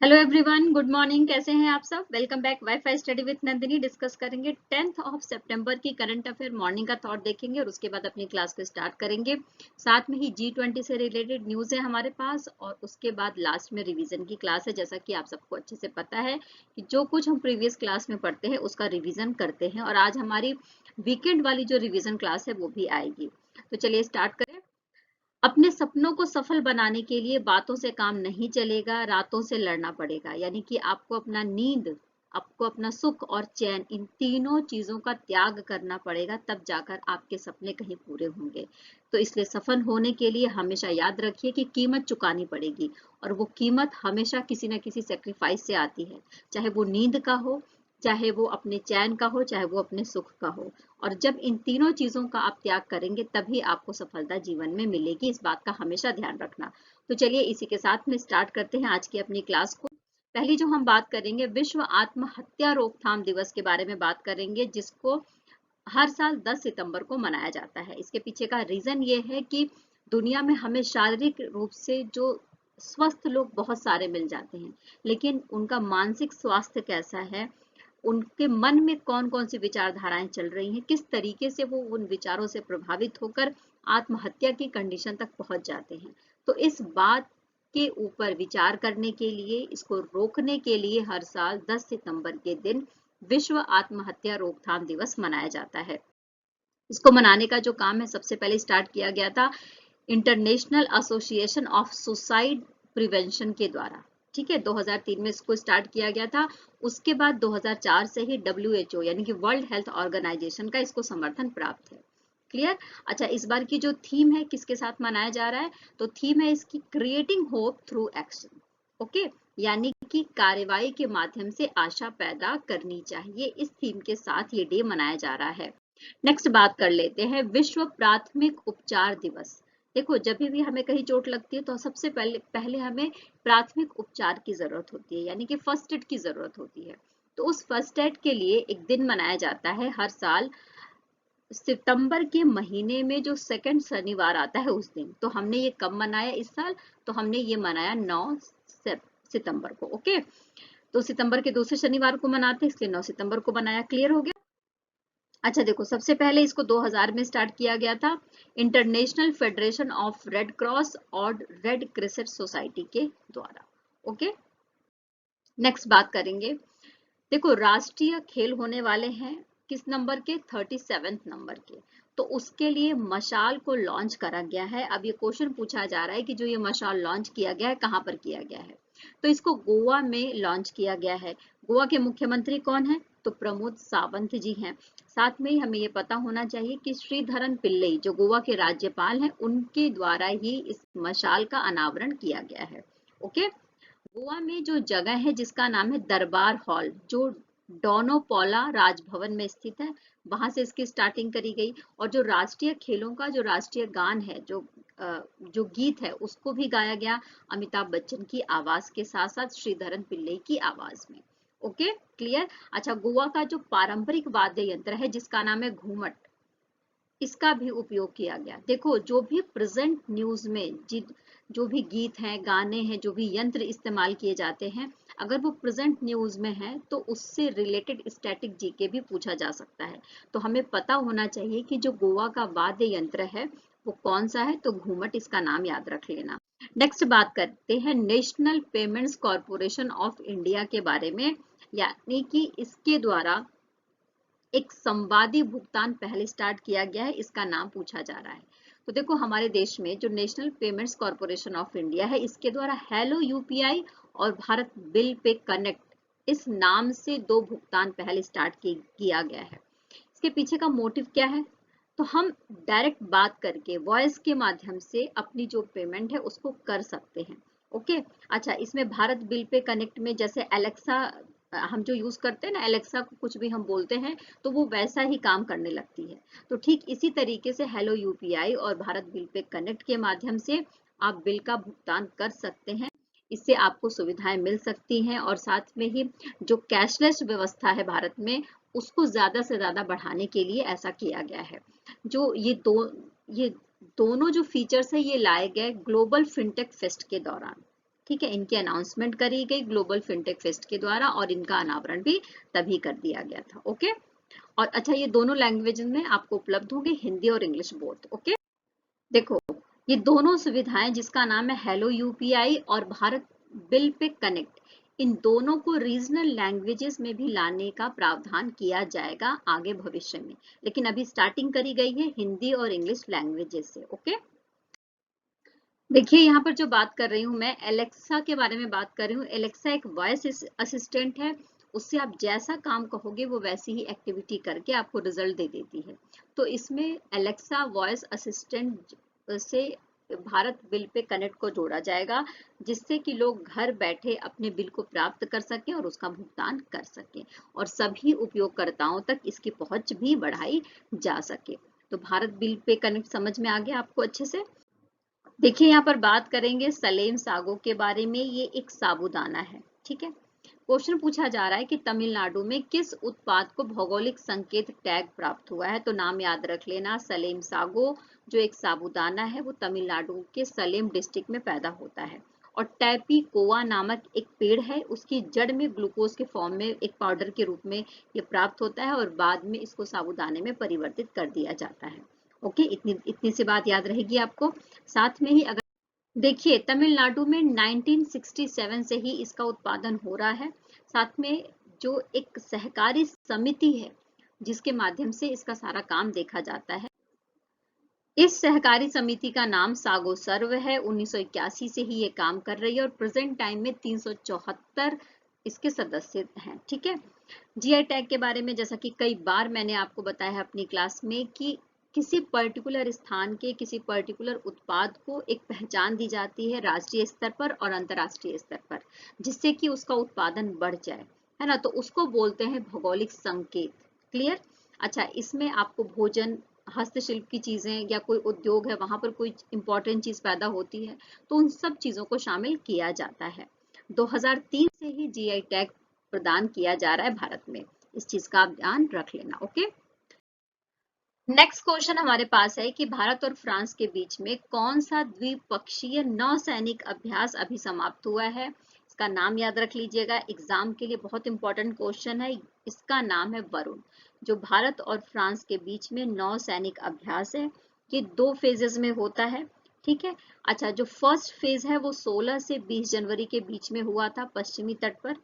Hello everyone, good morning. कैसे हैं आप सब? Welcome back wifi study with Nandini. Discuss करेंगे 10th ऑफ सितंबर की करंट अफेयर मॉर्निंग का थॉट देखेंगे और उसके बाद अपनी क्लास को स्टार्ट करेंगे। साथ में ही G20 से रिलेटेड न्यूज़ है हमारे पास और उसके बाद लास्ट में रिवीजन की क्लास है। जैसा कि आप सबको अच्छे से पता है कि जो कुछ हम प्रीवियस क्लास में पढ़ते हैं उसका रिविजन करते हैं और आज हमारी वीकेंड वाली जो रिविजन क्लास है वो भी आएगी। तो चलिए स्टार्ट करें। अपने सपनों को सफल बनाने के लिए बातों से काम नहीं चलेगा, रातों से लड़ना पड़ेगा। यानी कि आपको अपना नींद, आपको अपना सुख और चैन, इन तीनों चीजों का त्याग करना पड़ेगा, तब जाकर आपके सपने कहीं पूरे होंगे। तो इसलिए सफल होने के लिए हमेशा याद रखिए कि कीमत चुकानी पड़ेगी और वो कीमत हमेशा किसी न किसी सेक्रीफाइस से आती है, चाहे वो नींद का हो, चाहे वो अपने चैन का हो, चाहे वो अपने सुख का हो। और जब इन तीनों चीजों का आप त्याग करेंगे तभी आपको सफलता जीवन में मिलेगी। इस बात का हमेशा ध्यान रखना। तो चलिए इसी के साथ में स्टार्ट करते हैं आज की अपनी क्लास को। पहली जो हम बात करेंगे, विश्व आत्महत्या रोकथाम दिवस के बारे में बात करेंगे, जिसको हर साल 10 सितंबर को मनाया जाता है। इसके पीछे का रीजन ये है कि दुनिया में हमें शारीरिक रूप से जो स्वस्थ लोग बहुत सारे मिल जाते हैं, लेकिन उनका मानसिक स्वास्थ्य कैसा है, उनके मन में कौन कौन सी विचारधाराएं चल रही हैं, किस तरीके से वो उन विचारों से प्रभावित होकर आत्महत्या की कंडीशन तक पहुंच जाते हैं। तो इस बात के ऊपर विचार करने के लिए, इसको रोकने के लिए हर साल 10 सितंबर के दिन विश्व आत्महत्या रोकथाम दिवस मनाया जाता है। इसको मनाने का जो काम है सबसे पहले स्टार्ट किया गया था international association of suicide prevention के द्वारा। ठीक है, 2003 में इसको स्टार्ट किया गया था। उसके बाद 2004 से ही WHO यानी कि वर्ल्ड हेल्थ ऑर्गेनाइजेशन का इसको समर्थन प्राप्त है। क्लियर? अच्छा, इस बार की जो थीम है किसके साथ मनाया जा रहा है, तो थीम है इसकी creating hope through action. Okay, यानी कि कार्रवाई के माध्यम से आशा पैदा करनी चाहिए। इस थीम के साथ ये डे मनाया जा रहा है। नेक्स्ट बात कर लेते हैं विश्व प्राथमिक उपचार दिवस। देखो, जब भी हमें कहीं चोट लगती है तो सबसे पहले पहले हमें प्राथमिक उपचार की जरूरत होती है, यानी कि फर्स्ट एड की जरूरत होती है। तो उस फर्स्ट एड के लिए एक दिन मनाया जाता है हर साल सितंबर के महीने में, जो सेकंड शनिवार आता है उस दिन। तो हमने ये कब मनाया इस साल, तो हमने ये मनाया 9 सितंबर को। ओके, तो सितंबर के दूसरे शनिवार को मनाते हैं, इसलिए 9 सितंबर को बनाया। क्लियर हो गया? अच्छा देखो, सबसे पहले इसको 2000 में स्टार्ट किया गया था international federation of red cross और रेड क्रिसेंट सोसाइटी के द्वारा। ओके, नेक्स्ट बात करेंगे। देखो, राष्ट्रीय खेल होने वाले हैं किस नंबर के, 37 नंबर के। तो उसके लिए मशाल को लॉन्च करा गया है। अब ये क्वेश्चन पूछा जा रहा है कि जो ये मशाल लॉन्च किया गया है कहाँ पर किया गया है, तो इसको गोवा में लॉन्च किया गया है। गोवा के मुख्यमंत्री कौन है, तो प्रमोद सावंत जी हैं। साथ में ही हमें ये पता होना चाहिए कि श्रीधरन पिल्लई जो गोवा के राज्यपाल हैं, उनके द्वारा ही इस मशाल का अनावरण किया गया है। ओके, गोवा में जो जगह है जिसका नाम है दरबार हॉल, जो डोनोपोला राजभवन में स्थित है, वहां से इसकी स्टार्टिंग करी गई। और जो राष्ट्रीय खेलों का जो राष्ट्रीय गान है, जो गीत है, उसको भी गाया गया अमिताभ बच्चन की आवाज के साथ साथ श्रीधरन पिल्लई की आवाज में। Okay, clear? अच्छा, गोवा का जो पारंपरिक वाद्य यंत्र है जिसका नाम है घूमट, इसका भी उपयोग किया गया। देखो, जो भी प्रेजेंट न्यूज में जो भी गीत हैं, गाने हैं, जो भी यंत्र इस्तेमाल किए जाते हैं, अगर वो प्रेजेंट न्यूज में है तो उससे रिलेटेड स्टैटिक जीके भी पूछा जा सकता है। तो हमें पता होना चाहिए कि जो गोवा का वाद्य यंत्र है वो कौन सा है, तो घूमट इसका नाम याद रख लेना। नेक्स्ट बात करते हैं national payments corporation of India के बारे में, यानी कि इसके द्वारा एक संवादी भुगतान पहले स्टार्ट किया गया है, इसका नाम पूछा जा रहा है। तो देखो, हमारे देश में जो national payments corporation of India है, इसके द्वारा हेलो यूपीआई और भारत बिल पे कनेक्ट, इस नाम से दो भुगतान पहले स्टार्ट किया गया है। इसके पीछे का मोटिव क्या है, तो हम डायरेक्ट बात करके वॉइस के माध्यम से अपनी जो पेमेंट है उसको कर सकते हैं। ओके, अच्छा, इसमें भारत बिल पे कनेक्ट में जैसे एलेक्सा हम जो यूज करते हैं ना, एलेक्सा को कुछ भी हम बोलते हैं तो वो वैसा ही काम करने लगती है। तो ठीक इसी तरीके से हेलो यूपीआई और भारत बिल पे कनेक्ट के माध्यम से आप बिल का भुगतान कर सकते हैं। इससे आपको सुविधाएं मिल सकती हैं और साथ में ही जो कैशलेस व्यवस्था है भारत में, उसको ज्यादा से ज्यादा बढ़ाने के लिए ऐसा किया गया है। जो ये दोनों जो फीचर्स है ये लाए गए ग्लोबल फिनटेक फेस्ट के दौरान। ठीक है, इनकी अनाउंसमेंट करी गई ग्लोबल फिनटेक फेस्ट के द्वारा और इनका अनावरण भी तभी कर दिया गया था। ओके, और अच्छा ये दोनों लैंग्वेज में आपको उपलब्ध होंगे, हिंदी और इंग्लिश बोथ। ओके, देखो ये दोनों सुविधाएं जिसका नाम है हेलो यूपीआई और भारत बिल पे कनेक्ट, इन दोनों को रीजनल लैंग्वेजेस में भी लाने का प्रावधान किया जाएगा आगे भविष्य में, लेकिन अभी स्टार्टिंग करी गई है हिंदी और इंग्लिश लैंग्वेजेस से। ओके, देखिए यहाँ पर जो बात कर रही हूँ मैं एलेक्सा के बारे में बात कर रही हूँ। एलेक्सा एक वॉइस असिस्टेंट है, उससे आप जैसा काम कहोगे वो वैसी ही एक्टिविटी करके आपको रिजल्ट दे देती है। तो इसमें एलेक्सा वॉइस असिस्टेंट से भारत बिल पे कनेक्ट को जोड़ा जाएगा, जिससे कि लोग घर बैठे अपने बिल को प्राप्त कर सकें और उसका भुगतान कर सकें और सभी उपयोगकर्ताओं तक इसकी पहुंच भी बढ़ाई जा सके। तो भारत बिल पे कनेक्ट समझ में आ गया आपको अच्छे से। देखिए यहाँ पर बात करेंगे सलेम सागो के बारे में। ये एक साबूदाना है, ठीक है। क्वेश्चन पूछा जा रहा है कि तमिलनाडु में किस उत्पाद को भौगोलिक संकेत टैग प्राप्त हुआ है। तो नाम याद रख लेना, सलेम सागो जो एक साबूदाना है वो तमिलनाडु के सलेम डिस्ट्रिक्ट में पैदा होता है और टैपी कोआ नामक एक पेड़ है, उसकी जड़ में ग्लूकोज के फॉर्म में एक पाउडर के रूप में ये प्राप्त होता है और बाद में इसको साबूदाने में परिवर्तित कर दिया जाता है। ओके, इतनी इतनी सी बात याद रहेगी आपको। साथ में ही अगर देखिए तमिलनाडु में 1967 से ही इसका उत्पादन हो रहा है। साथ में जो एक सहकारी समिति है जिसके माध्यम से इसका सारा काम देखा जाता है, इस सहकारी समिति का नाम सागो सर्व है। 1981 से ही ये काम कर रही है और प्रेजेंट टाइम में 374 इसके सदस्य हैं, ठीक है। जीआई टैग के बारे में जैसा कि कई बार मैंने आपको बताया है अपनी क्लास में कि किसी पर्टिकुलर स्थान के किसी पर्टिकुलर उत्पाद को एक पहचान दी जाती है राष्ट्रीय स्तर पर और अंतर्राष्ट्रीय स्तर पर, जिससे कि उसका उत्पादन बढ़ जाए, है ना। तो उसको बोलते हैं भौगोलिक संकेत। क्लियर? अच्छा, इसमें आपको भोजन, हस्तशिल्प की चीजें या कोई उद्योग है वहां पर कोई इंपॉर्टेंट चीज पैदा होती है तो उन सब चीजों को शामिल किया जाता है। 2003 से ही जीआई टैग प्रदान किया जा रहा है भारत में, इस चीज का आप ध्यान रख लेना। ओके, नेक्स्ट क्वेश्चन हमारे पास है कि भारत और फ्रांस के बीच में कौन सा द्विपक्षीय नौसैनिक अभ्यास अभी समाप्त हुआ है। इसका नाम याद रख लीजिएगा, एग्जाम के लिए बहुत इंपॉर्टेंट क्वेश्चन है। इसका नाम है वरुण, जो भारत और फ्रांस के बीच में नौसैनिक अभ्यास है। ये 2 फेजेस में होता है, ठीक है। अच्छा, जो फर्स्ट फेज है वो 16 से 20 जनवरी के बीच में हुआ था पश्चिमी तट पर।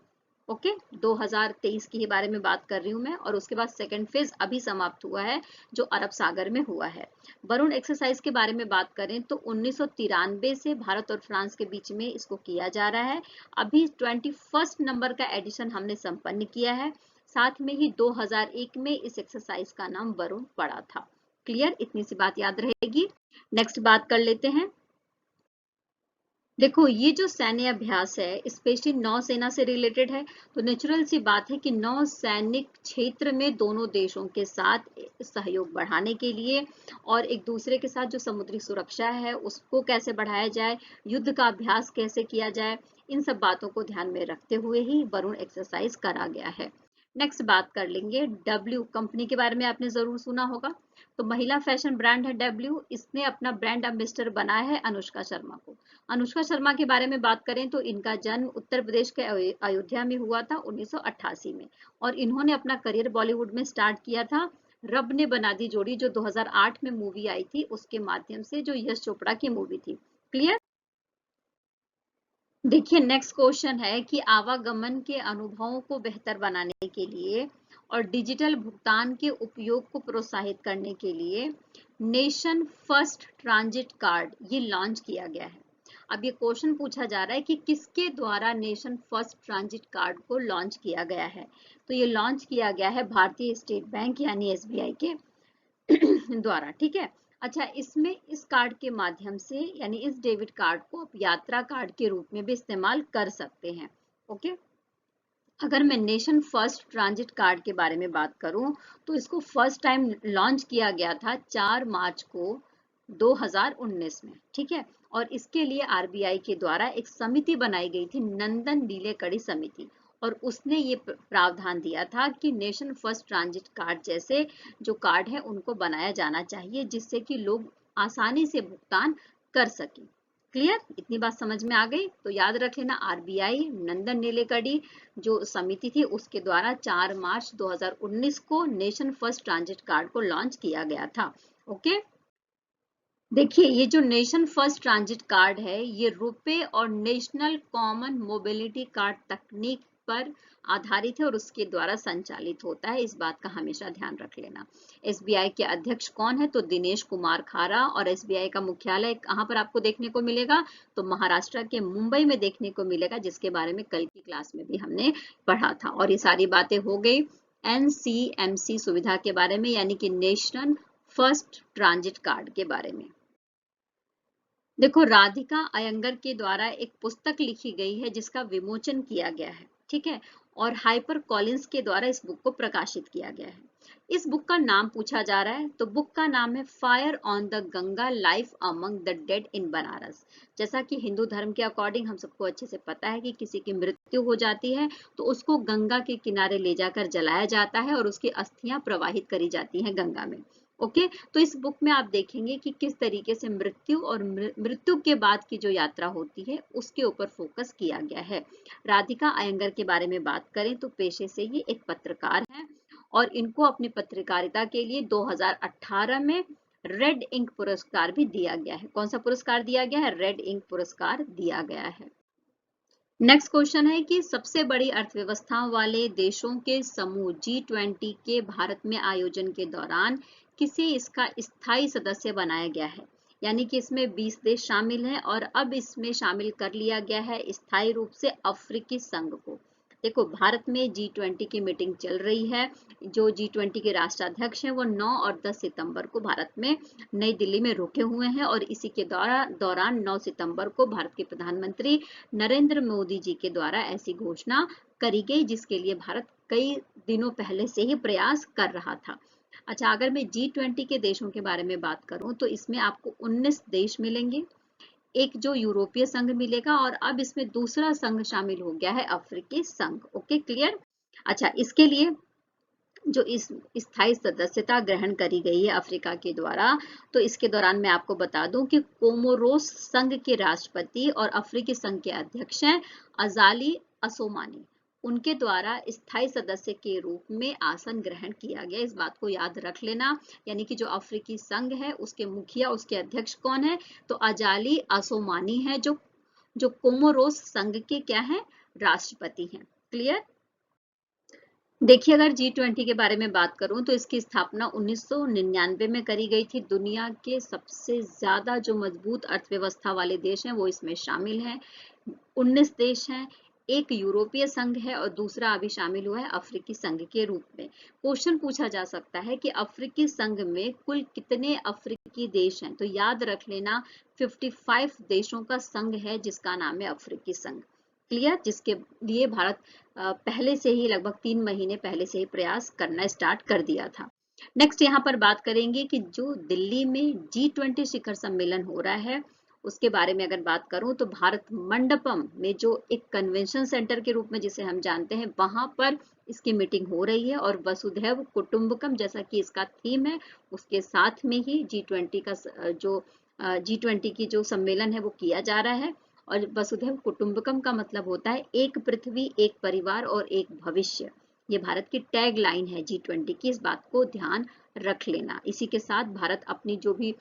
ओके, 2023 के बारे में बात कर रही हूँ मैं। और उसके बाद सेकंड फेज अभी समाप्त हुआ है जो अरब सागर में हुआ है। वरुण एक्सरसाइज के बारे में बात करें तो 1993 से भारत और फ्रांस के बीच में इसको किया जा रहा है। अभी 21 नंबर का एडिशन हमने संपन्न किया है। साथ में ही 2001 में इस एक्सरसाइज का नाम वरुण पड़ा था। क्लियर? इतनी सी बात याद रहेगी। नेक्स्ट बात कर लेते हैं। देखो ये जो सैन्य अभ्यास है स्पेशली नौसेना से रिलेटेड है, तो नेचुरल सी बात है कि नौ सैनिक क्षेत्र में दोनों देशों के साथ सहयोग बढ़ाने के लिए और एक दूसरे के साथ जो समुद्री सुरक्षा है उसको कैसे बढ़ाया जाए, युद्ध का अभ्यास कैसे किया जाए, इन सब बातों को ध्यान में रखते हुए ही वरुण एक्सरसाइज करा गया है। नेक्स्ट बात कर लेंगे डब्ल्यू कंपनी के बारे में, आपने जरूर सुना होगा। तो महिला फैशन ब्रांड है डब्ल्यू, इसने अपना ब्रांड एम्बेसडर बनाया है अनुष्का शर्मा को। अनुष्का शर्मा के बारे में बात करें तो इनका जन्म उत्तर प्रदेश के अयोध्या में हुआ था 1988 में और इन्होंने अपना करियर बॉलीवुड में स्टार्ट किया था रब ने बना दी जोड़ी, जो 2008 में मूवी आई थी उसके माध्यम से, जो यश चोपड़ा की मूवी थी। क्लियर? देखिए नेक्स्ट क्वेश्चन है कि आवागमन के अनुभवों को बेहतर बनाने के लिए और डिजिटल भुगतान के उपयोग को प्रोत्साहित करने के लिए नेशन फर्स्ट ट्रांजिट कार्ड ये लॉन्च किया गया है। अब ये क्वेश्चन पूछा जा रहा है कि किसके द्वारा नेशन फर्स्ट ट्रांजिट कार्ड को लॉन्च किया गया है। तो ये लॉन्च किया गया है भारतीय स्टेट बैंक यानी एसबीआई के द्वारा, ठीक है। अच्छा, इसमें इस कार्ड के माध्यम से यानी इस डेबिट कार्ड को आप यात्रा कार्ड के रूप में भी इस्तेमाल कर सकते हैं। ओके, अगर मैं नेशन फर्स्ट ट्रांजिट कार्ड के बारे में बात करूं तो इसको फर्स्ट टाइम लॉन्च किया गया था 4 मार्च को 2019 में, ठीक है। और इसके लिए आरबीआई के द्वारा एक समिति बनाई गई थी, नंदन नीलेकणी समिति, और उसने ये प्रावधान दिया था कि नेशन फर्स्ट ट्रांजिट कार्ड जैसे जो कार्ड है उनको बनाया जाना चाहिए जिससे कि लोग आसानी से भुगतान कर सकें। क्लियर, इतनी बात समझ में आ गई। तो याद रख लेना, आरबीआई नंदन नीलेकणी जो समिति थी उसके द्वारा 4 मार्च 2019 को नेशन फर्स्ट ट्रांजिट कार्ड को लॉन्च किया गया था। ओके, देखिए ये जो नेशन फर्स्ट ट्रांजिट कार्ड है ये रुपे और नेशनल कॉमन मोबिलिटी कार्ड तकनीक पर आधारित है और उसके द्वारा संचालित होता है, इस बात का हमेशा ध्यान रख लेना। एसबीआई के अध्यक्ष कौन है? तो दिनेश कुमार खारा। और एसबीआई का मुख्यालय कहाँ पर आपको देखने को मिलेगा? तो महाराष्ट्र के मुंबई में देखने को मिलेगा, जिसके बारे में कल की क्लास में भी हमने पढ़ा था। और ये सारी बातें हो गई एनसीएमसी सुविधा के बारे में, यानी कि नेशनल फर्स्ट ट्रांजिट कार्ड के बारे में। देखो, राधिका अयंगर के द्वारा एक पुस्तक लिखी गई है जिसका विमोचन किया गया है, ठीक है, और हाइपर कॉलिंस के द्वारा इस बुक को प्रकाशित किया गया है। इस बुक का नाम पूछा जा रहा है, तो बुक का नाम है fire on the Ganga, life among the dead in Banaras. जैसा कि हिंदू धर्म के अकॉर्डिंग हम सबको अच्छे से पता है कि किसी की मृत्यु हो जाती है तो उसको गंगा के किनारे ले जाकर जलाया जाता है और उसकी अस्थियां प्रवाहित करी जाती हैं गंगा में। ओके, तो इस बुक में आप देखेंगे कि किस तरीके से मृत्यु और मृत्यु के बाद की जो यात्रा होती है उसके ऊपर फोकस किया गया है। राधिका अयंगर के बारे में बात करें तो पेशे से ये एक पत्रकार है और इनको अपनी पत्रकारिता के लिए 2018 में रेड इंक पुरस्कार भी दिया गया है। कौन सा पुरस्कार दिया गया है? रेड इंक पुरस्कार दिया गया है। नेक्स्ट क्वेश्चन है कि सबसे बड़ी अर्थव्यवस्थाओं वाले देशों के समूह G20 के भारत में आयोजन के दौरान किसे इसका स्थायी सदस्य बनाया गया है, यानी कि इसमें 20 देश शामिल हैं और अब इसमें शामिल कर लिया गया है स्थायी रूप से अफ्रीकी संघ को। देखो, भारत में G20 की मीटिंग चल रही है। जो G20 के राष्ट्राध्यक्ष हैं वो 9 और 10 सितंबर को भारत में नई दिल्ली में रुके हुए हैं और इसी के दौरान 9 सितंबर को भारत के प्रधानमंत्री नरेंद्र मोदी जी के द्वारा ऐसी घोषणा करी गई, जिसके लिए भारत कई दिनों पहले से ही प्रयास कर रहा था। अच्छा, अगर मैं G20 के देशों के बारे में बात करूं तो इसमें आपको 19 देश मिलेंगे, एक जो यूरोपीय संघ मिलेगा और अब इसमें दूसरा संघ शामिल हो गया है अफ्रीकी संघ। Okay, clear. अच्छा, इसके लिए जो इस स्थायी सदस्यता ग्रहण करी गई है अफ्रीका के द्वारा, तो इसके दौरान मैं आपको बता दूं कि कोमोरोस संघ के राष्ट्रपति और अफ्रीकी संघ के अध्यक्ष हैं अजाली असोमानी। उनके द्वारा स्थायी सदस्य के रूप में आसन ग्रहण किया गया, इस बात को याद रख लेना। यानी कि जो अफ्रीकी संघ है उसके मुखिया, उसके अध्यक्ष कौन है? तो अजाली असोमानी है, जो कोमोरोस संघ के क्या है? राष्ट्रपति हैं। क्लियर। देखिए, अगर G20 के बारे में बात करूं तो इसकी स्थापना 1999 में करी गई थी। दुनिया के सबसे ज्यादा जो मजबूत अर्थव्यवस्था वाले देश हैं वो इसमें शामिल हैं। 19 देश हैं, एक यूरोपीय संघ है और दूसरा अभी शामिल हुआ है अफ्रीकी संघ के रूप में। क्वेश्चन पूछा जा सकता है कि अफ्रीकी संघ में कुल कितने अफ्रीकी देश हैं? तो याद रख लेना 55 देशों का संघ है जिसका नाम है अफ्रीकी संघ। क्लियर, जिसके लिए भारत पहले से ही लगभग 3 महीने पहले से ही प्रयास करना स्टार्ट कर दिया था। नेक्स्ट यहाँ पर बात करेंगे कि जो दिल्ली में G20 शिखर सम्मेलन हो रहा है उसके बारे में अगर बात करूं तो भारत मंडपम में जो एक कन्वेंशन सेंटर के रूप में जिसे हम जानते हैं वहां पर इसकी मीटिंग हो रही है और वसुधैव कुटुंबकम जैसा कि इसका थीम है उसके साथ में ही G20 का जो G20 की जो सम्मेलन है वो किया जा रहा है। और वसुधैव कुटुंबकम का मतलब होता है एक पृथ्वी, एक परिवार और एक भविष्य। ये भारत की टैग लाइन है G20 की, इस बात को ध्यान रख लेना। इसी के साथ भारत अपनी जो भी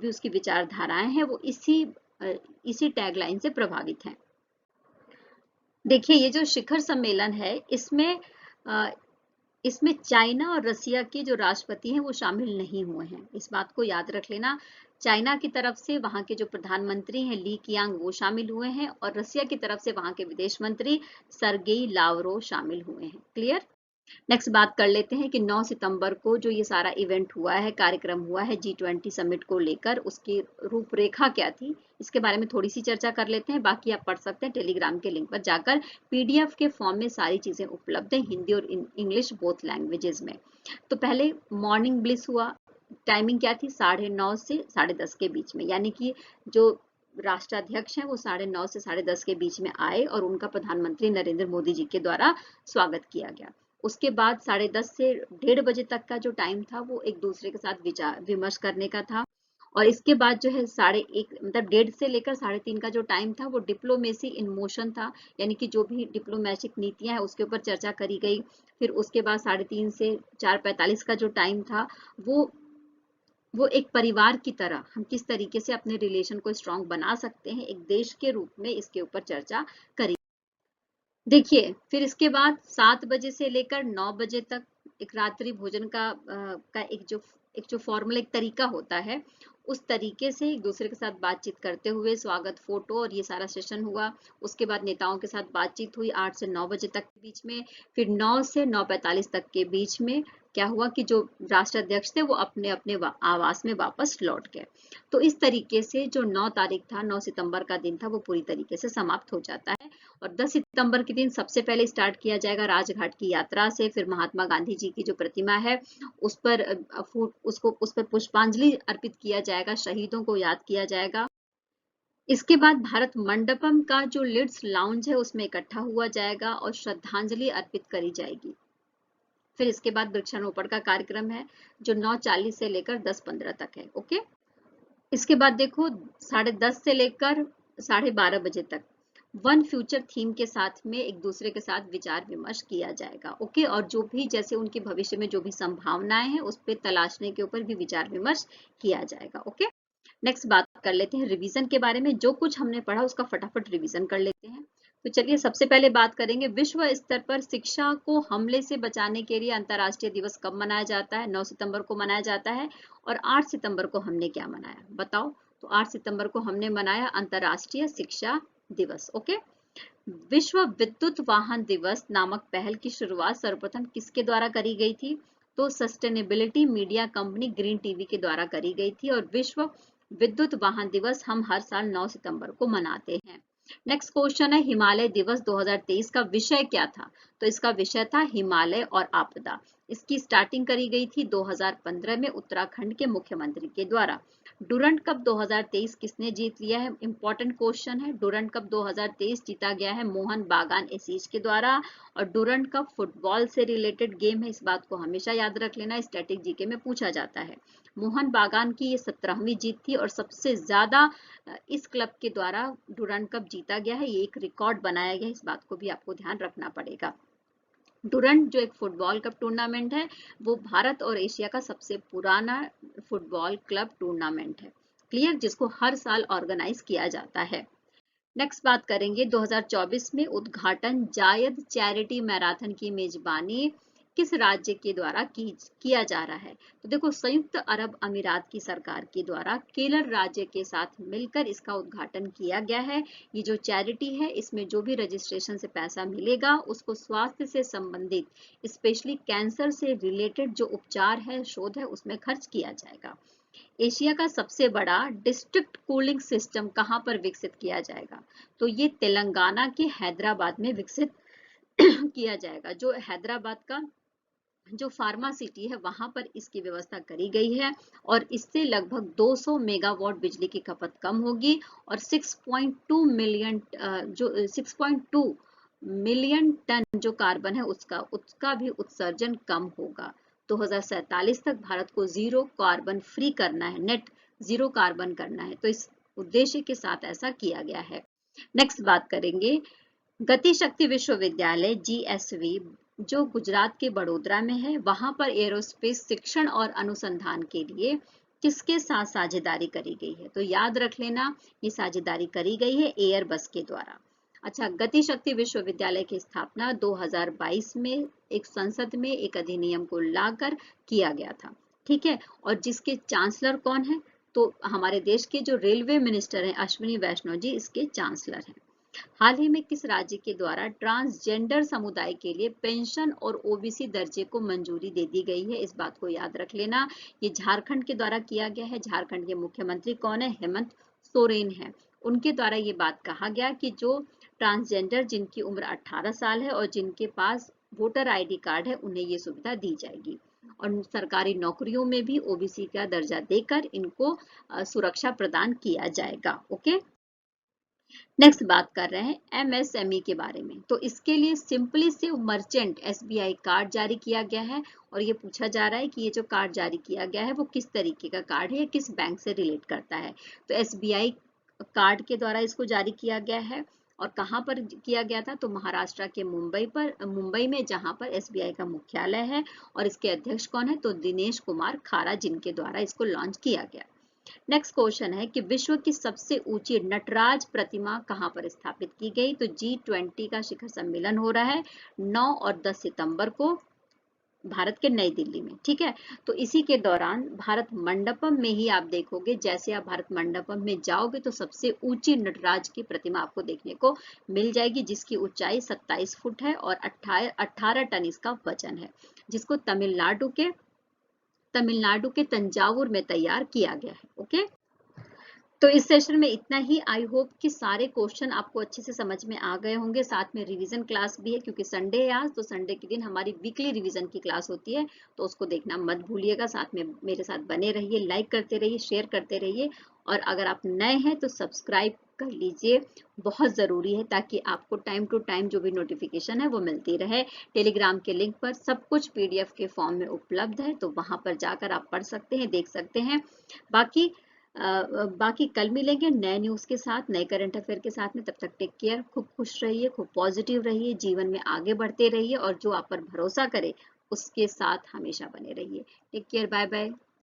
उसकी विचारधाराएं हैं वो इसी टैग लाइन से प्रभावित है। देखिए, ये जो शिखर सम्मेलन है इसमें चाइना और रसिया के जो राष्ट्रपति हैं वो शामिल नहीं हुए हैं, इस बात को याद रख लेना। चाइना की तरफ से वहां के जो प्रधानमंत्री हैं ली कियांग वो शामिल हुए हैं और रसिया की तरफ से वहां के विदेश मंत्री सरगेई लावरोव शामिल हुए हैं। क्लियर। नेक्स्ट बात कर लेते हैं कि 9 सितंबर को जो ये सारा इवेंट हुआ है, कार्यक्रम हुआ है G20 समिट को लेकर, उसकी रूपरेखा क्या थी इसके बारे में थोड़ी सी चर्चा कर लेते हैं। बाकी आप पढ़ सकते हैं टेलीग्राम के लिंक पर जाकर, PDF के फॉर्म में सारी चीजें उपलब्ध है, हिंदी और इंग्लिश बोथ लैंग्वेजेस में। तो पहले मॉर्निंग ब्लिस हुआ, टाइमिंग क्या थी? 9:30 से 10:30 के बीच में, यानी कि जो राष्ट्राध्यक्ष हैं वो 9:30 से 10:30 के बीच में आए और उनका प्रधानमंत्री नरेंद्र मोदी जी के द्वारा स्वागत किया गया। उसके बाद 10:30 से 1:30 बजे तक का जो टाइम था वो एक दूसरे के साथ विचार विमर्श करने का था और इसके बाद जो है 1:30 मतलब 1:30 से लेकर 3:30 का जो टाइम था वो डिप्लोमेसी इन मोशन था, यानी कि जो भी डिप्लोमेटिक नीतियां हैं उसके ऊपर चर्चा करी गई। फिर उसके बाद 3:30 से 4:45 का जो टाइम था वो वो एक परिवार की तरह हम किस तरीके से अपने रिलेशन को स्ट्रांग बना सकते हैं एक देश के रूप में, इसके ऊपर चर्चा करी। देखिए फिर इसके बाद 7 बजे से लेकर 9 बजे तक एक रात्रि भोजन का एक जो फॉर्मल एक तरीका होता है, उस तरीके से एक दूसरे के साथ बातचीत करते हुए स्वागत फोटो और ये सारा सेशन हुआ। उसके बाद नेताओं के साथ बातचीत हुई 8 से 9 बजे तक के बीच में। फिर 9 से 9:45 तक के बीच में क्या हुआ कि जो राष्ट्राध्यक्ष थे वो अपने अपने आवास में वापस लौट गए। तो इस तरीके से जो 9 तारीख था, 9 सितंबर का दिन था, वो पूरी तरीके से समाप्त हो जाता है। और 10 सितंबर के दिन सबसे पहले स्टार्ट किया जाएगा राजघाट की यात्रा से। फिर महात्मा गांधी जी की जो प्रतिमा है उस पर उस पर पुष्पांजलि अर्पित किया जाएगा, शहीदों को याद किया जाएगा। इसके बाद भारत मंडपम का जो लिड्स लाउंज है उसमें इकट्ठा हुआ जाएगा और श्रद्धांजलि अर्पित करी जाएगी। फिर इसके बाद वृक्षारोपण का कार्यक्रम है जो 9:40 से लेकर 10:15 तक है। ओके, इसके बाद देखो 10:30 से लेकर 12:30 बजे तक वन फ्यूचर थीम के साथ में एक दूसरे के साथ विचार विमर्श किया जाएगा। ओके, और जो भी जैसे उनके भविष्य में जो भी संभावनाएं हैं उस पर तलाशने के ऊपर भी विचार विमर्श किया जाएगा। ओके, नेक्स्ट बात कर लेते हैं रिवीजन के बारे में। जो कुछ हमने पढ़ा उसका फटाफट रिवीजन कर लेते हैं। तो चलिए सबसे पहले बात करेंगे विश्व स्तर पर शिक्षा को हमले से बचाने के लिए अंतर्राष्ट्रीय दिवस कब मनाया जाता है। 9 सितंबर को मनाया जाता है। और 8 सितंबर को हमने क्या मनाया बताओ। तो 8 सितंबर को हमने मनाया अंतर्राष्ट्रीय शिक्षा दिवस। ओके, विश्व विद्युत वाहन दिवस नामक पहल की शुरुआत सर्वप्रथम किसके द्वारा करी गई थी। तो sustainability media company green TV के द्वारा करी गई थी। और विश्व विद्युत वाहन दिवस हम हर साल 9 सितंबर को मनाते हैं। नेक्स्ट क्वेश्चन है हिमालय दिवस 2023 का विषय क्या था। तो इसका विषय था हिमालय और आपदा। इसकी स्टार्टिंग करी गई थी 2015 में उत्तराखंड के मुख्यमंत्री के द्वारा। डुरंड कप 2023 किसने जीत लिया है, इंपॉर्टेंट क्वेश्चन है। डुरंड कप 2023 जीता गया है मोहन बागान एसीज के द्वारा। और डुरंड कप फुटबॉल से रिलेटेड गेम है, इस बात को हमेशा याद रख लेना, स्टैटिक जीके में पूछा जाता है। मोहन बागान की ये 17वीं जीत थी और सबसे ज्यादा इस क्लब के द्वारा डुरंड कप जीता गया है। ये एक रिकॉर्ड बनाया गया है, इस बात को भी आपको ध्यान रखना पड़ेगा। डुरंड जो एक फुटबॉल कप टूर्नामेंट है वो भारत और एशिया का सबसे पुराना फुटबॉल क्लब टूर्नामेंट है, क्लियर, जिसको हर साल ऑर्गेनाइज किया जाता है। नेक्स्ट बात करेंगे 2024 में उद्घाटन जायद चैरिटी मैराथन की मेजबानी किस राज्य के द्वारा किया जा रहा है। तो देखो संयुक्त अरब अमीरात की सरकार के द्वारा केरल राज्य के साथ मिलकर इसका उद्घाटन किया गया है। ये जो चैरिटी है इसमें जो भी रजिस्ट्रेशन से पैसा मिलेगा उसको स्वास्थ्य से संबंधित स्पेशली कैंसर से रिलेटेड जो उपचार है शोध है उसमें खर्च किया जाएगा। एशिया का सबसे बड़ा डिस्ट्रिक्ट कूलिंग सिस्टम कहां पर विकसित किया जाएगा। तो ये तेलंगाना के हैदराबाद में विकसित किया जाएगा। जो हैदराबाद का जो फार्मा सिटी है वहां पर इसकी व्यवस्था करी गई है और इससे लगभग 200 मेगावाट बिजली की खपत कम होगी और 6.2 मिलियन टन जो कार्बन है उसका भी उत्सर्जन कम होगा। 2047 तक भारत को जीरो कार्बन फ्री करना है, नेट जीरो कार्बन करना है, तो इस उद्देश्य के साथ ऐसा किया गया है। नेक्स्ट बात करेंगे गति शक्ति विश्वविद्यालय जीएसवी जो गुजरात के बड़ोदरा में है, वहां पर एरोस्पेस शिक्षण और अनुसंधान के लिए किसके साथ साझेदारी करी गई है। तो याद रख लेना ये साझेदारी करी गई है एयरबस के द्वारा। अच्छा, गति शक्ति विश्वविद्यालय की स्थापना 2022 में एक संसद में एक अधिनियम को लाकर किया गया था, ठीक है। और जिसके चांसलर कौन है, तो हमारे देश के जो रेलवे मिनिस्टर हैं अश्विनी वैष्णव जी इसके चांसलर हैं। हाल ही में किस राज्य के द्वारा ट्रांसजेंडर समुदाय के लिए पेंशन और ओबीसी दर्जे को मंजूरी दे दी गई है, इस बात को याद रख लेना। ये झारखंड के द्वारा किया गया है। झारखंड के मुख्यमंत्री कौन है, हेमंत सोरेन है। उनके द्वारा ये बात कहा गया कि जो ट्रांसजेंडर जिनकी उम्र 18 साल है और जिनके पास वोटर आईडी कार्ड है उन्हें ये सुविधा दी जाएगी और सरकारी नौकरियों में भी ओबीसी का दर्जा देकर इनको सुरक्षा प्रदान किया जाएगा। ओके, नेक्स्ट बात कर रहे हैं एमएसएमई के बारे में। तो इसके लिए सिंपली सिर्फ मर्चेंट एसबीआई कार्ड जारी किया गया है और ये पूछा जा रहा है कि ये जो कार्ड जारी किया गया है वो किस तरीके का कार्ड है या किस बैंक से रिलेट करता है। तो एसबीआई कार्ड के द्वारा इसको जारी किया गया है और कहाँ पर किया गया था, तो महाराष्ट्र के मुंबई में, जहां पर एसबीआई का मुख्यालय है। और इसके अध्यक्ष कौन है, तो दिनेश कुमार खारा, जिनके द्वारा इसको लॉन्च किया गया। नेक्स्ट क्वेश्चन है कि विश्व की सबसे ऊंची नटराज प्रतिमा कहां पर स्थापित की गई। तो G20 का शिखर सम्मेलन हो रहा है 9 और 10 सितंबर को भारत के नई दिल्ली में, ठीक है। तो इसी के दौरान भारत मंडपम में ही आप देखोगे, जैसे आप भारत मंडपम में जाओगे तो सबसे ऊंची नटराज की प्रतिमा आपको देखने को मिल जाएगी, जिसकी ऊंचाई 27 फुट है और 18 टन इसका वजन है, जिसको तमिलनाडु के तंजावुर में तैयार किया गया है। ओके, तो इस सेशन में इतना ही। आई होप कि सारे क्वेश्चन आपको अच्छे से समझ में आ गए होंगे। साथ में रिवीजन क्लास भी है, क्योंकि संडे है आज, तो संडे के दिन हमारी वीकली रिवीजन की क्लास होती है, तो उसको देखना मत भूलिएगा। साथ में मेरे साथ बने रहिए, लाइक करते रहिए, शेयर करते रहिए, और अगर आप नए हैं तो सब्सक्राइब कर लीजिए, बहुत ज़रूरी है, ताकि आपको टाइम टू टाइम जो भी नोटिफिकेशन है वो मिलती रहे। टेलीग्राम के लिंक पर सब कुछ पीडीएफ के फॉर्म में उपलब्ध है, तो वहां पर जाकर आप पढ़ सकते हैं, देख सकते हैं। बाकी बाकी कल मिलेंगे नए न्यूज़ के साथ, नए करंट अफेयर के साथ में। तब तक टेक केयर, खूब खुश रहिए, खूब पॉजिटिव रहिए, जीवन में आगे बढ़ते रहिए, और जो आप पर भरोसा करे उसके साथ हमेशा बने रहिए। Take care, bye bye.